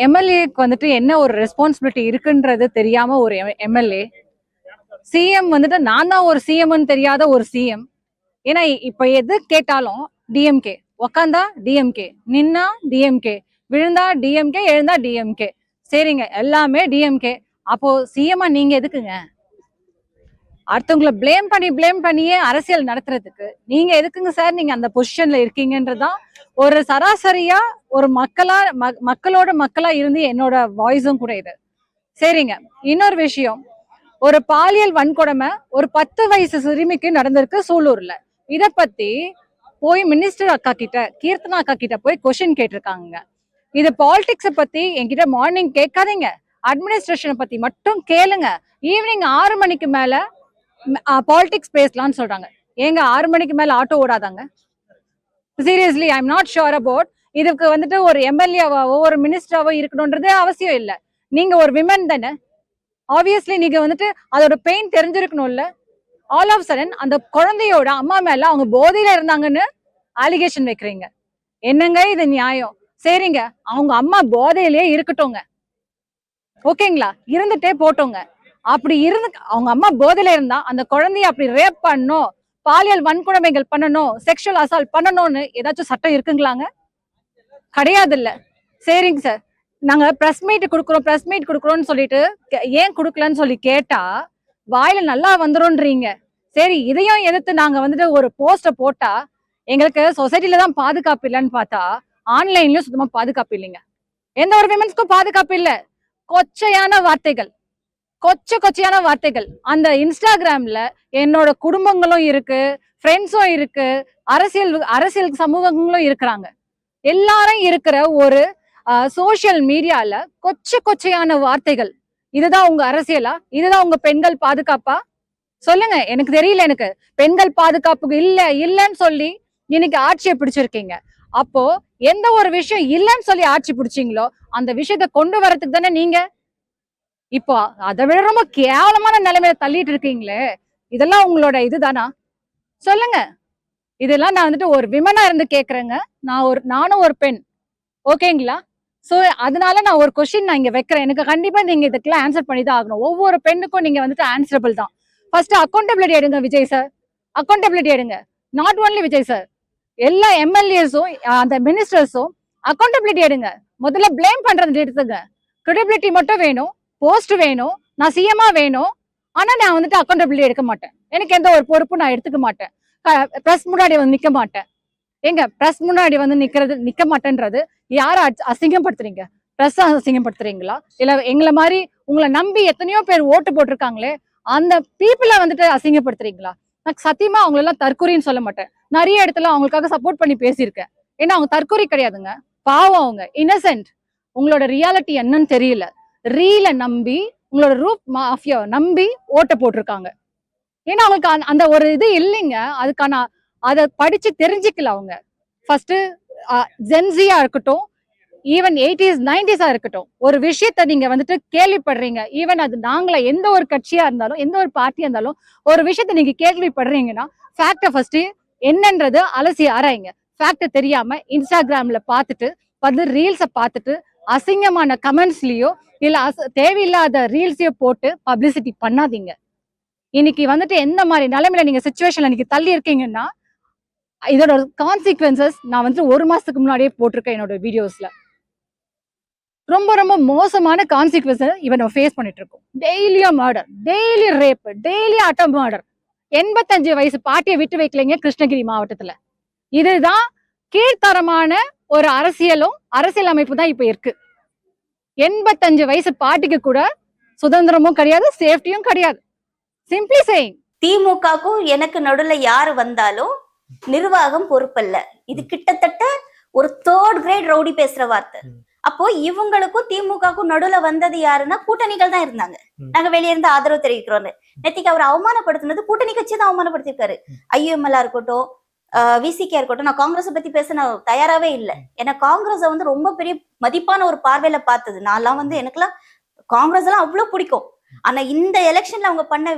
எம்எல்ஏக்கு வந்துட்டு என்ன ஒரு ரெஸ்பான்சிபிலிட்டி இருக்குன்றது தெரியாம ஒரு எம்எல்ஏ சிஎம் வந்துட்டு நான் தான் ஒரு சிஎம்னு தெரியாத ஒரு சிஎம். ஏன்னா இப்ப எது கேட்டாலும் டிஎம்கே, உக்காந்தா டிஎம்கே, நின்னா டிஎம்கே, விழுந்தா டிஎம்கே, எழுந்தா டிஎம்கே. சரிங்க, எல்லாமே டிஎம்கே. அப்போ சிஎம்மா நீங்க எதுக்குங்க? அடுத்தவங்களை பிளேம் பண்ணியே அரசியல் நடத்துறதுக்கு நீங்க எதுக்குங்க சார் நீங்க அந்த பொசிஷன்ல இருக்கீங்கன்றதுதான் ஒரு சராசரியா ஒரு மக்களோட மக்களா இருந்து என்னோட வாய்ஸும் கூட இது. சரிங்க, இன்னொரு விஷயம், ஒரு பாலியல் வன்கொடுமை ஒரு 10 வயசு சிறுமிக்கு நடந்திருக்கு சூலூர்ல. இத பத்தி போய் மினிஸ்டர் அக்கா கிட்ட, கீர்த்தனா அக்கா கிட்ட போய் கொஸ்டின் கேட்டிருக்காங்க. இது பாலிடிக்ஸ பத்தி என்கிட்ட மார்னிங் கேட்காதீங்க, அட்மினிஸ்ட்ரேஷனை பத்தி மட்டும் கேளுங்க. ஈவினிங் 6 மணிக்கு மேல பாலிடிக்ஸ் பேசலாம்னு சொல்றாங்க. ஏங்க 6 மணிக்கு மேல ஆட்டோ ஓடாதாங்க? Seriously I am not sure about. இதுக்கு வந்துட்டு ஒரு எம்எல்ஏவாவோ ஒரு மினிஸ்டராவோ இருக்கணும்ன்றது அவசியம் இல்லை. நீங்க ஒரு விமன் தானே, ஆப்வியஸ்லி நீங்க வந்துட்டு அதோட பெயின் தெரிஞ்சிருக்கணும்ல. ஆல் ஆஃப் சடன் அந்த குழந்தையோட அம்மா மேல அவங்க போதையில இருந்தாங்கன்னு அலிகேஷன் வைக்கிறீங்க. என்னங்க இது நியாயம்? சரிங்க, அவங்க அம்மா போதையிலேயே இருக்கட்டும்ங்க, ஓகேங்களா, இருந்துட்டே போட்டோங்க. அப்படி இருந்து அவங்க அம்மா போதையில இருந்தா அந்த குழந்தைய அப்படி ரேப் பண்ணணும், பாலியல் வன்கொடுமைகள் பண்ணணும், செக்ஷுவல் அசால்ட் பண்ணணும்னு ஏதாச்சும் சட்டம் இருக்குங்களாங்க? கிடையாது இல்ல. சரிங்க சார், நாங்க பிரஸ் மீட் கொடுக்குறோம்னு சொல்லிட்டு ஏன் கொடுக்கலன்னு சொல்லி கேட்டா வாயில நல்லா வந்துரும்ன்றீங்க. சரி, இதையும் எதிர்த்து நாங்க வந்துட்டு ஒரு போஸ்ட போட்டா எங்களுக்கு சொசைட்டில தான் பாதுகாப்பு இல்லைன்னு பார்த்தா ஆன்லைன்லயும் சுத்தமா பாதுகாப்பு இல்லைங்க. எந்த ஒரு விமன்ஸ்க்கும் பாதுகாப்பு இல்லை. கொச்சையான வார்த்தைகள் அந்த இன்ஸ்டாகிராம்ல என்னோட குடும்பங்களும் இருக்கு, ஃப்ரெண்ட்ஸும் இருக்கு, அரசியல் சமூகங்களும் இருக்கிறாங்க. எல்லாரும் இருக்கிற ஒரு சோசியல் மீடியால கொச்சையான வார்த்தைகள். இதுதான் உங்க அரசியலா? இதுதான் உங்க பெண்கள் பாதுகாப்பா? சொல்லுங்க, எனக்கு தெரியல. எனக்கு பெண்கள் பாதுகாப்புக்கு இல்லன்னு சொல்லி இன்னைக்கு ஆட்சியை பிடிச்சிருக்கீங்க. அப்போ எந்த ஒரு விஷயம் இல்லைன்னு சொல்லி ஆட்சி பிடிச்சீங்களோ அந்த விஷயத்த கொண்டு வரதுக்கு தானே நீங்க இப்போ அதை விட ரொம்ப கேவலமான நிலைமையில தள்ளிட்டு இருக்கீங்களே. இதெல்லாம் உங்களோட இதுதானா? சொல்லுங்க. இதெல்லாம் நான் வந்துட்டு ஒரு விமனா இருந்து கேக்குறேங்க. நானும் ஒரு பெண், ஓகேங்களா? சோ அதனால நான் ஒரு கொஸ்டின் நான் இங்க வைக்கிறேன். எனக்கு கண்டிப்பா நீங்க இதுக்கெல்லாம் ஆன்சர் பண்ணி தான் ஆகணும். ஒவ்வொரு பெண்ணுக்கும் நீங்க வந்துட்டு ஆன்சரபிள் தான். ஃபர்ஸ்ட் அக்கௌண்டபிலிட்டி எடுங்க விஜய் சார், அக்கௌண்டபிலிட்டி எடுங்க. நாட் ஓன்லி விஜய் சார், எல்லா எம்எல்ஏஸும் அந்த மினிஸ்டர்ஸும் அக்கௌண்டபிலிட்டி எடுங்க. முதல்ல பிளேம் பண்றது எடுத்துங்க. கிரெடிபிலிட்டி மட்டும் வேணும், போஸ்ட் வேணும், நான் சிஎம்ஆ வேணும். ஆனா நான் வந்துட்டு அக்கௌண்டபிலிட்டி எடுக்க மாட்டேன். எனக்கு எந்த ஒரு பொறுப்பும் நான் எடுத்துக்க மாட்டேன். பிரஸ் முன்னாடி வந்து நிக்க மாட்டேன். எங்க பிரஸ் முன்னாடி வந்து நிக்க மாட்டேன்றது யார அசிங்கப்படுத்துறீங்க? பிரஸ் அசிங்கப்படுத்துறீங்களா? இல்ல எங்களை மாதிரி உங்களை நம்பி எத்தனையோ பேர் ஓட்டு போட்டிருக்காங்களே அந்த பீப்புளை வந்துட்டு அசிங்கப்படுத்துறீங்களா? நான் சத்தியமா அவங்களெல்லாம் தற்கொலைன்னு சொல்ல மாட்டேன். நிறைய இடத்துல அவங்களுக்காக சப்போர்ட் பண்ணி பேசியிருக்கேன். ஏன்னா அவங்க தற்கொலை கிடையாதுங்க, பாவம், அவங்க இன்னசென்ட். உங்களோட ரியாலிட்டி என்னன்னு தெரியல. ரீல நம்பி, உங்களோட ரூப் மாஃபியா நம்பி ஓட்ட போட்டிருக்காங்க. ஏன்னா அவங்களுக்கு அந்த ஒரு இது இல்லைங்க. அதுக்கான அதை படிச்சு தெரிஞ்சுக்கல அவங்க. ஃபர்ஸ்ட் ஜென்சியா இருக்கட்டும், ஈவன் 80s 90s இருக்கட்டும், ஒரு விஷயத்த நீங்க வந்துட்டு கேள்விப்படுறீங்க. ஈவன் அது நாங்கள எந்த ஒரு கட்சியா இருந்தாலும் எந்த ஒரு பார்ட்டியா இருந்தாலும் ஒரு விஷயத்த நீங்க கேள்விப்படுறீங்கன்னா ஃபேக்ட ஃபர்ஸ்ட் என்னன்றது அலசி ஆராய்ங்க. ஃபேக்ட தெரியாம இன்ஸ்டாகிராம்ல பார்த்துட்டு ரீல்ஸை பார்த்துட்டு அசிங்கமான கமெண்ட்ஸ்லயோ இல்ல தேவையில்லாத ரீல்ஸையோ போட்டு பப்ளிசிட்டி பண்ணாதீங்க. இன்னைக்கு வந்துட்டு எந்த மாதிரி நிலைமையில நீங்க சிச்சுவேஷன்ல இன்னைக்கு தள்ளி இருக்கீங்கன்னா இதோட கான்சிக்வன்சஸ் நான் வந்துட்டு 1 மாசத்துக்கு முன்னாடியே போட்டிருக்கேன் என்னோட வீடியோஸ்ல. ரொம்ப ரொம்ப மோசமான கான்சிக்வன்சஸ் இவன் நம்ம ஃபேஸ் பண்ணிட்டு இருக்கோம். டெய்லியும் மர்டர், டெய்லி ரேப், டெய்லி அட்டம் மர்டர். 85 வயசு பாட்டியை விட்டு வைக்கலைங்க கிருஷ்ணகிரி மாவட்டத்துல. இதுதான் கீழ்த்தரமான ஒரு அரசியல் அமைப்பு தான் இப்ப இருக்கு. 85 வயசு பாட்டிக்கு கூட சுதந்திரமும் கிடையாது, சேஃப்டியும் கிடையாது. Simply saying. திமுகக்கும் எனக்கு நடுவுல யாரு வந்தாலும் நிர்வாகம் பொறுப்பல்ல. இது கிட்டத்தட்ட ஒரு 3rd கிரேட் ரவுடி பேசுற வார்த்தை. அப்போ இவங்களுக்கும் திமுகக்கும் நடுவுல வந்தது யாருன்னா கூட்டணிகள் தான் இருந்தாங்க. நாங்க வெளியே இருந்து ஆதரவு தெரிவிக்கிறோம். நேத்திக்கு அவர் அவமானப்படுத்தினது கூட்டணி கட்சி தான் அவமானப்படுத்திருக்காரு. ஐஎம்எல்ஆ இருக்கட்டும், விசிகே இருக்கட்டும். நான் காங்கிரஸ் பத்தி பேச நான் தயாராவே இல்லை. ஏன்னா காங்கிரஸை வந்து ரொம்ப பெரிய மதிப்பான ஒரு பார்வையில பார்த்தது. நான்லாம் வந்து எனக்குலாம் காங்கிரஸ் எல்லாம் அவ்வளவு பிடிக்கும். ஆனா இந்த எலெக்ஷன்ல அவங்க பண்ண